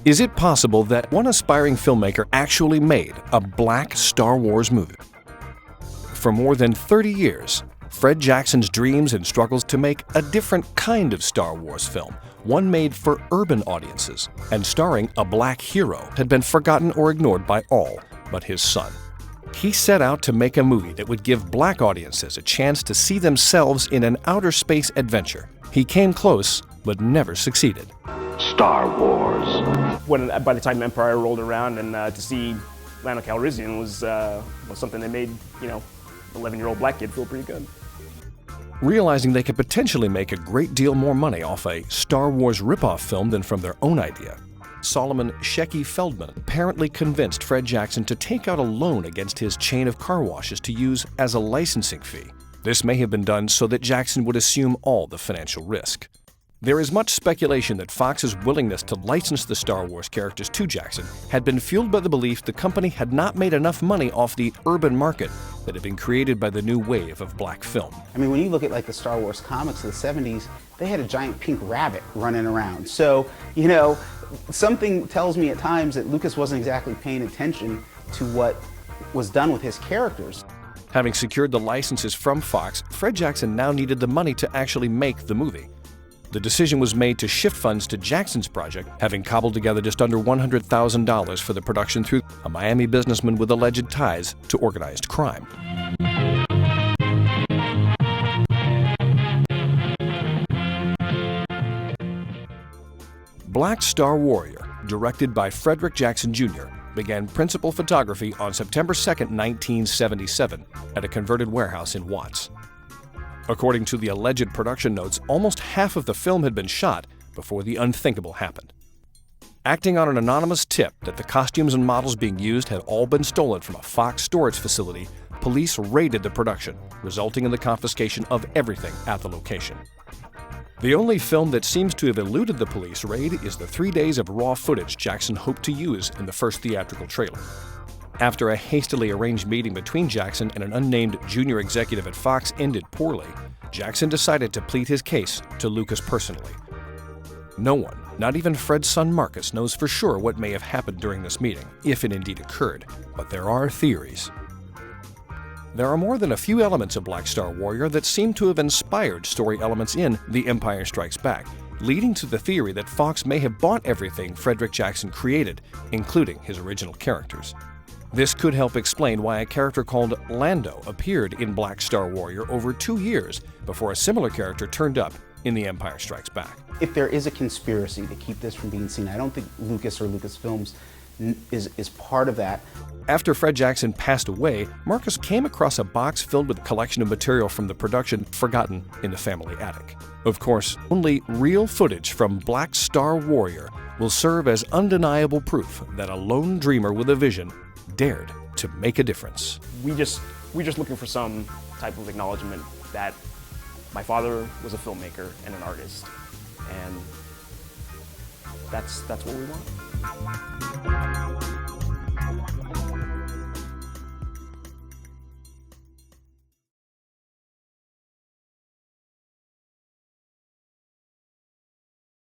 Is it possible that one aspiring filmmaker actually made a black Star Wars movie? For more than 30 years, Fred Jackson's dreams and struggles to make a different kind of Star Wars film, one made for urban audiences and starring a black hero, had been forgotten or ignored by all but his son. He set out to make a movie that would give black audiences a chance to see themselves in an outer space adventure. He came close, but never succeeded. Star Wars. By the time Empire rolled around, and to see Lando Calrissian was something that made, an 11-year-old black kid feel pretty good. Realizing they could potentially make a great deal more money off a Star Wars ripoff film than from their own idea, Solomon Shecky Feldman apparently convinced Fred Jackson to take out a loan against his chain of car washes to use as a licensing fee. This may have been done so that Jackson would assume all the financial risk. There is much speculation that Fox's willingness to license the Star Wars characters to Jackson had been fueled by the belief the company had not made enough money off the urban market that had been created by the new wave of black film. I mean, when you look at the Star Wars comics of the 70s, they had a giant pink rabbit running around. So, something tells me at times that Lucas wasn't exactly paying attention to what was done with his characters. Having secured the licenses from Fox, Fred Jackson now needed the money to actually make the movie. The decision was made to shift funds to Jackson's project, having cobbled together just under $100,000 for the production through a Miami businessman with alleged ties to organized crime. Blackstar Warrior, directed by Frederick Jackson Jr., began principal photography on September 2, 1977, at a converted warehouse in Watts. According to the alleged production notes, almost half of the film had been shot before the unthinkable happened. Acting on an anonymous tip that the costumes and models being used had all been stolen from a Fox storage facility, police raided the production, resulting in the confiscation of everything at the location. The only film that seems to have eluded the police raid is the 3 days of raw footage Jackson hoped to use in the first theatrical trailer. After a hastily arranged meeting between Jackson and an unnamed junior executive at Fox ended poorly, Jackson decided to plead his case to Lucas personally. No one, not even Fred's son Marcus, knows for sure what may have happened during this meeting, if it indeed occurred, but there are theories. There are more than a few elements of Blackstar Warrior that seem to have inspired story elements in The Empire Strikes Back, leading to the theory that Fox may have bought everything Frederick Jackson created, including his original characters. This could help explain why a character called Lando appeared in Blackstar Warrior over 2 years before a similar character turned up in The Empire Strikes Back. If there is a conspiracy to keep this from being seen, I don't think Lucas or Lucasfilms is part of that. After Fred Jackson passed away, Marcus came across a box filled with a collection of material from the production forgotten in the family attic. Of course, only real footage from Blackstar Warrior will serve as undeniable proof that a lone dreamer with a vision dared to make a difference. We're just looking for some type of acknowledgement that my father was a filmmaker and an artist, and that's what we want.